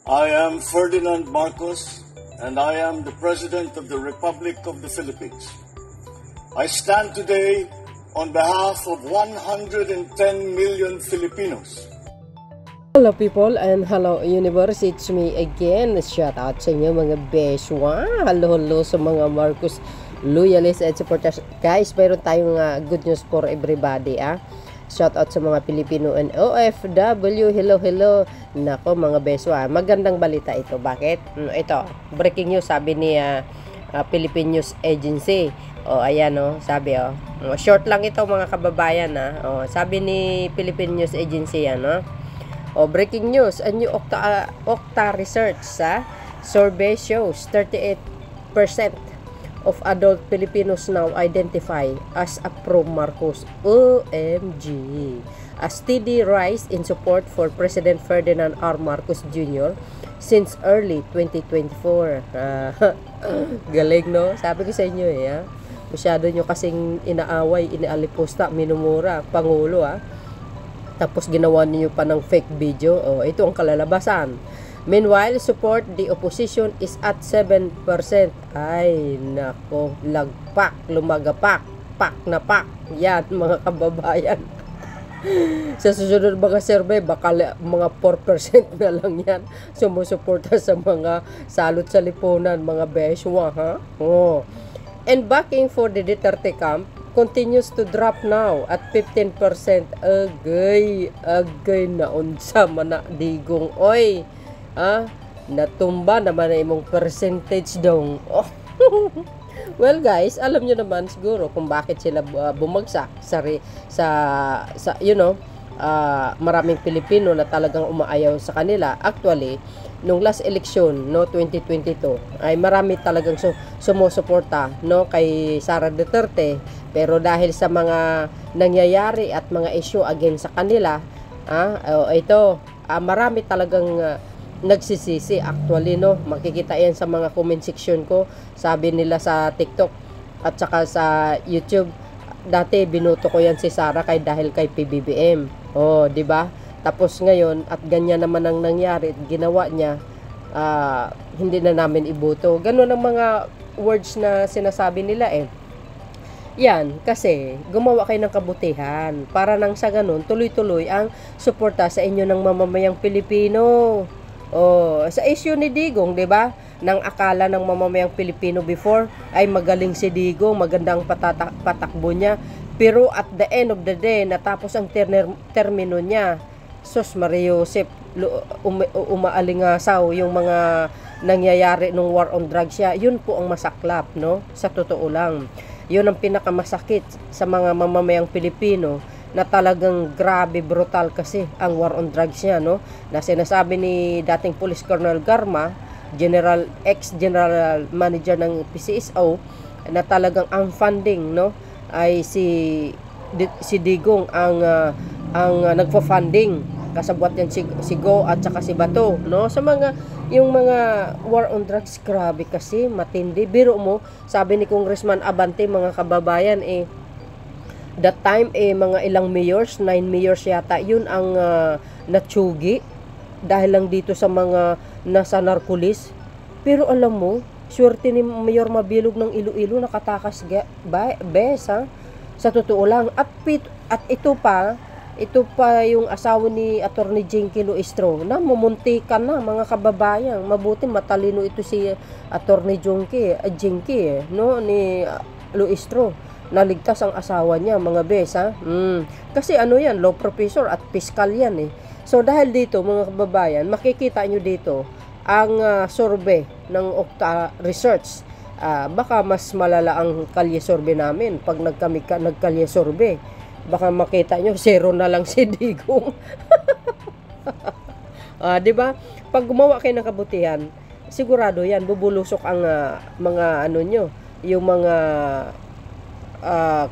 I am Ferdinand Marcos, and I am the President of the Republic of the Philippines. I stand today on behalf of 110 million Filipinos. Hello people and hello universe, it's me again. Shout out sa inyo mga beswa. Hello sa mga Marcos loyalists and supporters. Guys, mayroon tayong good news for everybody. Shout out sa mga Pilipino and OFW. Hello. Nako mga beswa, magandang balita ito. Bakit? Ito, breaking news sabi ni Philippine News Agency. Ayan sabi short lang ito mga kababayan sabi ni Philippine News Agency breaking news, a new Okta research survey shows 38% of adult Filipinos now identify as a pro-Marcos. OMG. A steady rise in support for President Ferdinand R. Marcos Jr. since early 2024. Galing, no? Sabi ko sa inyo masyado nyo kasing inaaway, inaalipusta, minumura, Pangulo tapos ginawa niyo pa ng fake video. Ito ang kalalabasan. Meanwhile, support the opposition is at 7%. Ay, nako, lagpak, lumagapak, pak na pak. Yan, mga kababayan. Sa susunod mga survey, baka mga 4% na lang yan sumusuporta sa mga salot sa lipunan, mga beswa, And backing for the Duterte camp continues to drop now at 15%. Agay na unsa man na digong oy. Natumba naman na imong percentage dong. Well guys, alam nyo naman siguro kung bakit sila bumagsak sa maraming Pilipino na talagang umaayaw sa kanila. Actually, nung last election 2022 ay marami talagang sumusuporta kay Sara Duterte, pero dahil sa mga nangyayari at mga issue against sa kanila marami talagang nagsisisi. Actually makikita yan sa mga comment section ko. Sabi nila sa TikTok at saka sa YouTube, dati binuto ko yan si Sara dahil kay PBBM. Di ba? Tapos ngayon at ganyan naman ang nangyari, ginawa niya, hindi na namin iboto. Ganun ang mga words na sinasabi nila Yan, kasi gumawa kayo ng kabutihan para nang sa ganun tuloy-tuloy ang suporta sa inyo ng mamamayang Pilipino. Sa issue ni Digong, 'di ba? Nang akala ng mamamayang Pilipino before ay magaling si Digong, magandang patakbo niya, pero at the end of the day natapos ang termino niya. Sus Maria Josep, umaalingasaw yung mga nangyayari nung war on drugs siya. Yun po ang masaklap, sa totoo lang. Yun ang pinakamasakit sa mga mamamayang Pilipino, na talagang grabe, brutal kasi ang war on drugs niya, na sinasabi ni dating Police Colonel Garma, ex-general manager ng PCSO, na talagang ang funding ay si Digong ang nagfo-funding, kasabwat yan si Go at saka si Bato, sa yung mga war on drugs. Grabe kasi, matindi. Biro mo, sabi ni Congressman Abante, mga kababayan, that time mga ilang mayors, 9 mayors yata, yun ang natsugi dahil lang dito sa mga nasa narcolis. Pero alam mo, swerte ni Mayor Mabilog ng Iloilo, nakatakas sa totoo lang. At ito pa yung asawa ni Attorney Jinky Luistro na mumuntikan na, mga kababayan. Mabuti matalino ito si Attorney Jinky ni Luistro. Naligtas ang asawa niya, mga kasi yan, law professor at fiscal yan So dahil dito, mga kababayan, makikita nyo dito ang survey ng Okta Research. Baka mas malala ang kalye survey namin pag nagkalye survey. Baka makita nyo, 0 na lang si Digong. Di ba? Pag gumawa kayo ng kabutihan, sigurado yan, bubulusok ang mga yung mga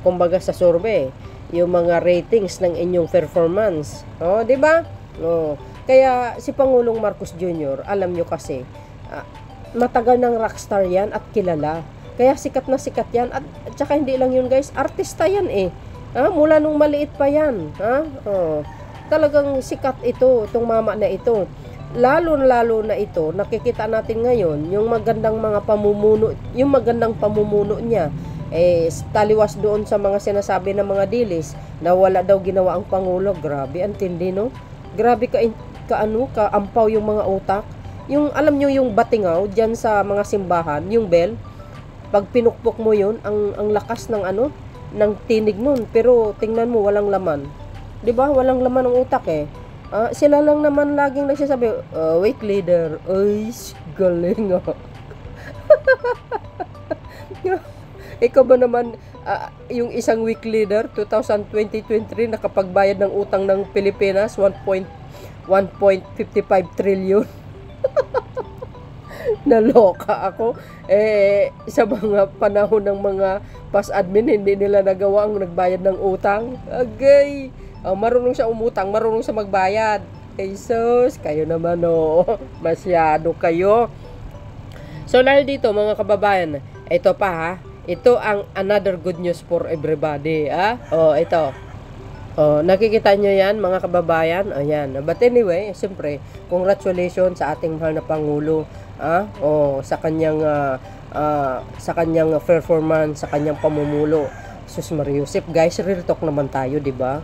kumbaga sa survey, yung mga ratings ng inyong performance. Di ba? Kaya si Pangulong Marcos Jr., alam nyo kasi, matagal ng rockstar yan at kilala. Kaya sikat na sikat yan. At saka hindi lang yun guys, artista yan mula nung maliit pa yan. Talagang sikat itong mama na ito. lalo na ito, nakikita natin ngayon, yung magandang pamumuno niya, taliwas doon sa mga sinasabi ng mga dilis na wala daw ginawa ang Pangulo. Grabe, ang tindi, no? Grabe kaampaw yung mga utak. Yung, alam nyo yung batingaw dyan sa mga simbahan, yung bell, pag pinukpok mo yun, ang lakas ng ng tinig nun. Pero tingnan mo, walang laman. 'Di ba? Walang laman ng utak eh. Sila lang naman laging nagsasabi, weak leader. Ay, galing ah. Ikaw ba naman, yung isang weak leader, 2023, nakapagbayad ng utang ng Pilipinas, 1.55 trillion. Naloka ako. Sa mga panahon ng mga past admin, hindi nila nagawa ang nagbayad ng utang. Agay! Marunong siya umutang, marunong siya magbayad. Jesus, kayo naman masyado kayo. So dahil dito mga kababayan, ito pa ha, ito ang another good news for everybody. Ito. Nakikita nyo yan mga kababayan. Ayan. But anyway, siyempre, congratulations sa ating mahal na Pangulo. Sa kanyang performance, sa kanyang pamumulo. Sus Mariusip, guys, real talk naman tayo, di ba?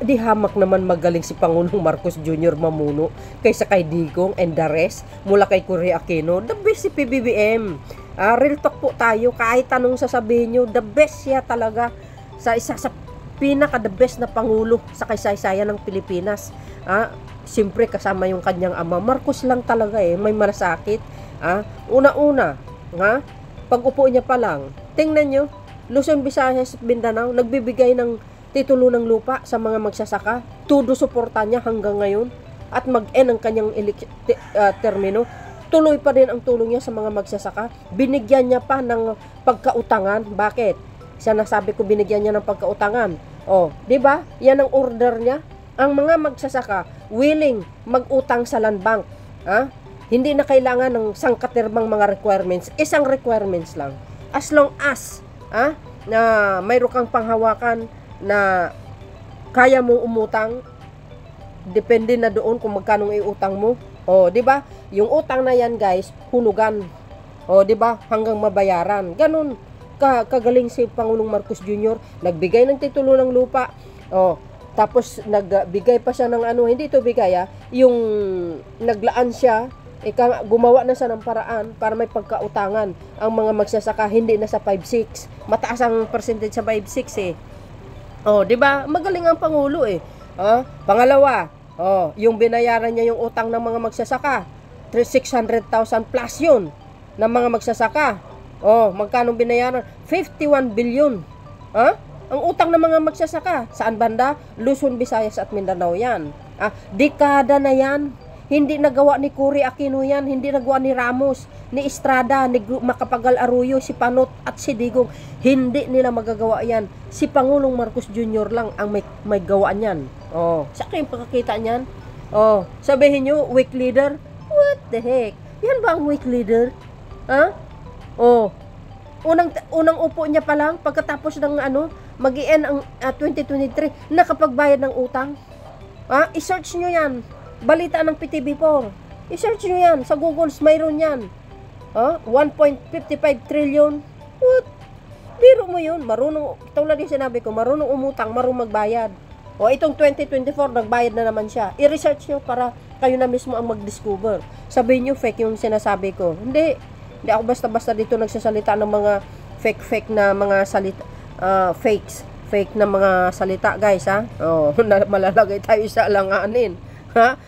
Di hamak naman magaling si Pangulong Marcos Jr. mamuno kaysa kay Digong and the rest, mula kay Cory Aquino. The best si PBBM. Real talk po tayo, kahit anong sasabihin nyo, the best siya talaga sa isa sa pinaka the best na Pangulo sa kaysaysayan ng Pilipinas. Siyempre kasama yung kanyang ama. Marcos lang talaga may malasakit. Una-una, pag upo niya pa lang, tingnan nyo, Luzon, Visayas, Mindanao, nagbibigay ng titulo ng lupa sa mga magsasaka. Todo suporta niya hanggang ngayon. At mag-end ang kanyang termino. Tuloy pa rin ang tulong niya sa mga magsasaka. Binigyan niya pa ng pagkautangan. Bakit? Siya nasabi ko binigyan niya ng pagkautangan. Di ba? Yan ang order niya. Ang mga magsasaka willing mag-utang sa land bank. Hindi na kailangan ng sangkatermang mga requirements. Isang requirements lang. As long as na mayroon kang panghawakan na kaya mong umutang, depende na doon kung magkano iutang mo. Di ba? Yung utang na yan, guys, hulugan. Di ba? Hanggang mabayaran. Ganun kagaling si Pangulong Marcos Jr. Nagbigay ng titulo ng lupa. Tapos nagbigay pa siya ng hindi ito bigay yung naglaan siya, gumawa na siya ng paraan para may pagkautangan ang mga magsasaka, hindi na sa 5-6. Mataas ang percentage sa 5-6 di ba? Magaling ang Pangulo Pangalawa, yung binayaran niya yung utang ng mga magsasaka, 600,000 plus yun ng mga magsasaka. Magkano binayaran? 51 billion. Ang utang ng mga magsasaka, saan banda? Luzon, Visayas at Mindanao yan. Dekada na yan. Hindi nagawa ni Cory Aquino yan, hindi nagawa ni Ramos, ni Estrada, ni Macapagal Arroyo, si Panot at si Digong. Hindi nila magagawa yan. Si Pangulong Marcos Jr. lang ang may gawa niyan. Sa kayong pagkakita niyan? Sabihin nyo, weak leader? What the heck? Yan ba ang weak leader? Unang upo niya pa lang, pagkatapos ng mag-i-end ang 2023, nakapagbayad ng utang. I-search nyo yan. Balita ng PTV4. I-search nyo yan. Sa Google, mayroon yan. 1.55 trillion. What? Biro mo yun. Marunong, tulad yung sinabi ko, marunong umutang, marunong magbayad. Itong 2024, nagbayad na naman siya. I-research nyo para kayo na mismo ang mag-discover. Sabihin nyo, fake yung sinasabi ko. Hindi ako basta-basta dito nagsasalita ng mga fake na mga salita. Fake na mga salita, guys, malalagay tayo sa alanganin.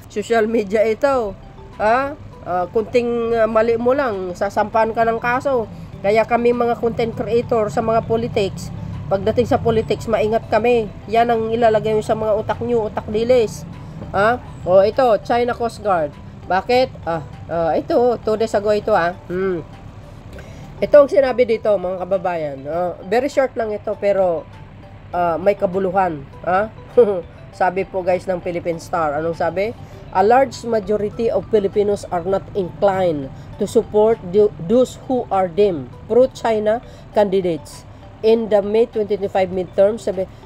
Social media ito. Kunting mali mo lang, sasampahan ka ng kaso. Kaya kami mga content creator sa mga politics, pagdating sa politics, maingat kami. Yan ang ilalagay nyo sa mga utak nyo, utak dilis. Ito, China Coast Guard. Bakit? Ito, 2 days ago ito Ito ang sinabi dito, mga kababayan. Very short lang ito, pero may kabuluhan. Sabi po guys ng Philippine Star, anong sabi? A large majority of Filipinos are not inclined to support those who are deemed pro-China candidates in the May 2025 midterm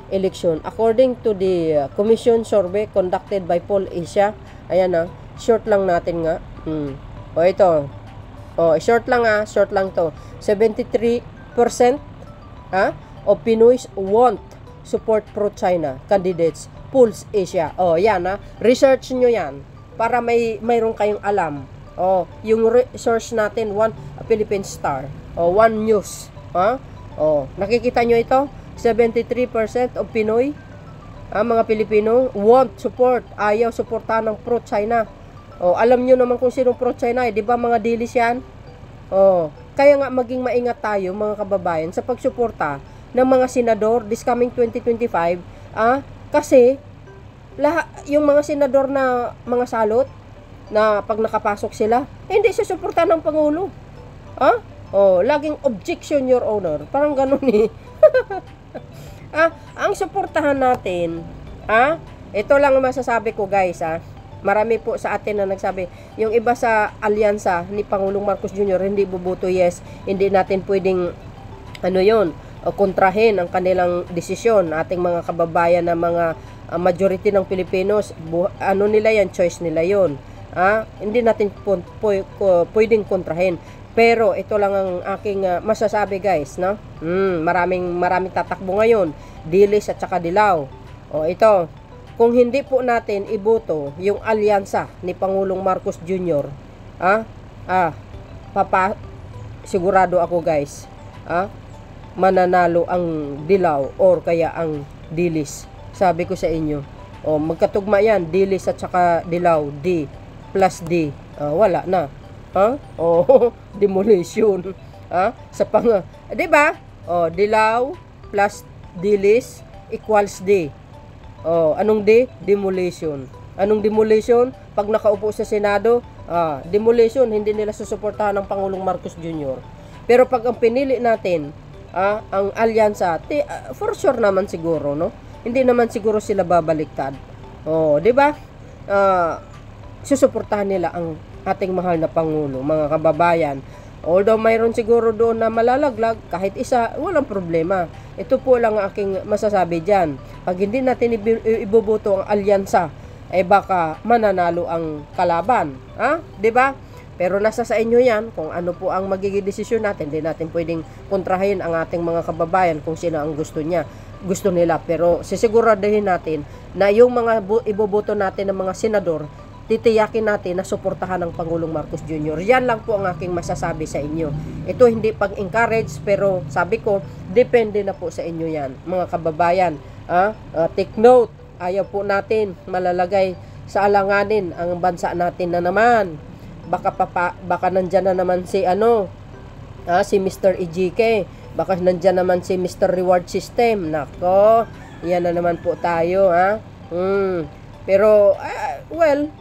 election. According to the Commission survey conducted by Poll Asia, short lang natin nga. O ito. O, short lang short lang to. 73% of Pinoys want support pro-China candidates Pulse Asia. O, yan research nyo yan para mayroon kayong alam. O, yung research natin, One Philippine Star. O, One News. O, nakikita nyo ito? 73% of Pinoy, mga Pilipino, want support, ayaw suportahan ng pro-China. O, alam nyo naman kung sinong pro-China, di ba mga dilis yan? O, kaya nga maging maingat tayo, mga kababayan, sa pagsuporta ng mga senador this coming 2025, kasi yung mga senador na mga salot na pag nakapasok sila, hindi susuporta ng Pangulo. Laging objection, Your Honor. Parang ganun ang suportahan natin, ito lang ang masasabi ko, guys, marami po sa atin na nagsabi, yung iba sa alyansa ni Pangulong Marcos Jr. hindi bubuto, yes, hindi natin pwedeng kontrahin ang kanilang desisyon. Ating mga kababayan na mga majority ng Pilipinos, nila yan, choice nila yon. Hindi natin pwedeng kontrahin. Pero ito lang ang aking masasabi, guys, no? Maraming tatakbo ngayon, dilis at saka dilaw. O ito, kung hindi po natin iboto yung alyansa ni Pangulong Marcos Jr., sigurado ako, guys, mananalo ang dilaw or kaya ang dilis. Sabi ko sa inyo, magkatugma yan, dilis at saka dilaw, D plus D, wala na. Demolition. Di ba? Dilaw plus dilis equals D. Anong D? Demolition. Anong demolition? Pag nakaupo sa Senado, demolition, hindi nila susuportahan ng Pangulong Marcos Jr. Pero pag ang pinili natin, ang alyansa, for sure naman siguro, no? Hindi naman siguro sila babaliktad. Di ba? Susuportahan nila ang ating mahal na Pangulo, mga kababayan. Although mayroon siguro doon na malalaglag, kahit isa, walang problema. Ito po lang aking masasabi dyan. Pag hindi natin iboboto ang alyansa, baka mananalo ang kalaban. Diba? Pero nasa sa inyo yan, kung ano po ang magiging desisyon natin. Hindi natin pwedeng kontrahin ang ating mga kababayan kung sino ang gusto nila. Pero sisiguraduhin natin na yung mga iboboto natin ng mga senador, titiyakin natin na suportahan ng Pangulong Marcos Jr. Yan lang po ang aking masasabi sa inyo. Ito hindi pag-encourage, pero sabi ko, depende na po sa inyo yan, mga kababayan. Take note, ayaw po natin malalagay sa alanganin ang bansa natin na naman. Baka nandyan na naman si si Mr. EJK, baka nandyan naman si Mr. Reward System. Nako, yan na naman po tayo. Pero, well,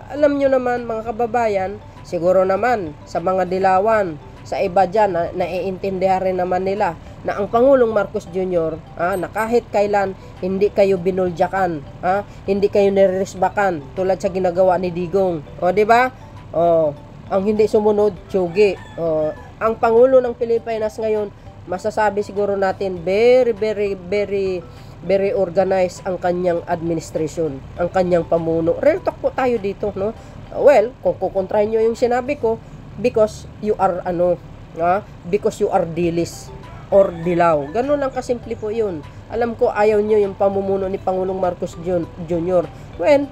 alam nyo naman, mga kababayan, siguro naman sa mga dilawan, sa iba dyan, naiintindihan rin naman nila na ang Pangulong Marcos Jr., na kahit kailan hindi kayo binuljakan, hindi kayo niresbakan tulad sa ginagawa ni Digong. Di ba? Ang hindi sumunod, tsugi. Ang Pangulo ng Pilipinas ngayon, masasabi siguro natin, very, very, very very organized ang kanyang administration, ang kanyang pamuno. Real talk po tayo dito, no? Well, kung kukontrahin nyo yung sinabi ko, because you are because you are dilis or dilaw. Ganun lang kasimple po yun. Alam ko ayaw nyo yung pamumuno ni Pangulong Marcos Jr. Well,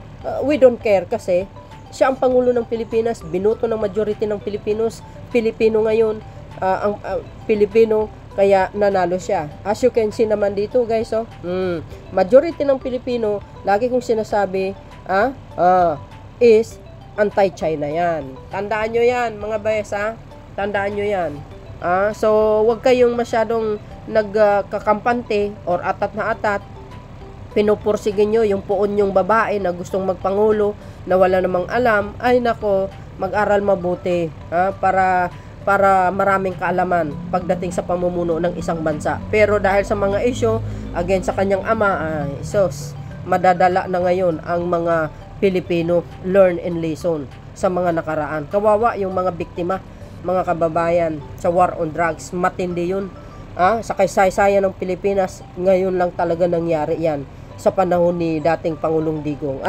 we don't care kasi siya ang Pangulo ng Pilipinas, binoto ng majority ng Pilipino ngayon, ang Pilipino, kaya nanalo siya. As you can see naman dito, guys, majority ng Pilipino, lagi kong sinasabi, is anti-China yan. Tandaan nyo yan, mga bayas, tandaan nyo yan. So, wag kayong masyadong nagkakampante or atat na atat. Pinupursigin nyo yung puon yung babae na gustong magpangulo, na wala namang alam. Ay nako, mag-aral mabuti, para maraming kaalaman pagdating sa pamumuno ng isang bansa. Pero dahil sa mga issue against sa kanyang ama, madadala na ngayon ang mga Pilipino learn and lesson sa mga nakaraan. Kawawa yung mga biktima, mga kababayan, sa war on drugs. Matindi yun. Sa kasaysayan ng Pilipinas, ngayon lang talaga nangyari yan sa panahon ni dating Pangulong Digong.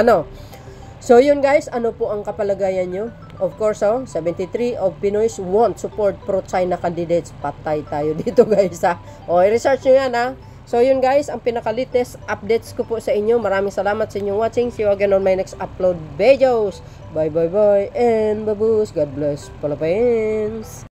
So yun guys, ano po ang kapalagayan nyo? Of course, 73 of Pinoys won't support pro-China candidates. Patay tayo dito guys ha. O, i-research nyo yan ha. So yun guys, ang pinaka-latest updates ko po sa inyo. Maraming salamat sa inyong watching. See you again on my next upload videos. Bye bye bye and babush. God bless Philippines.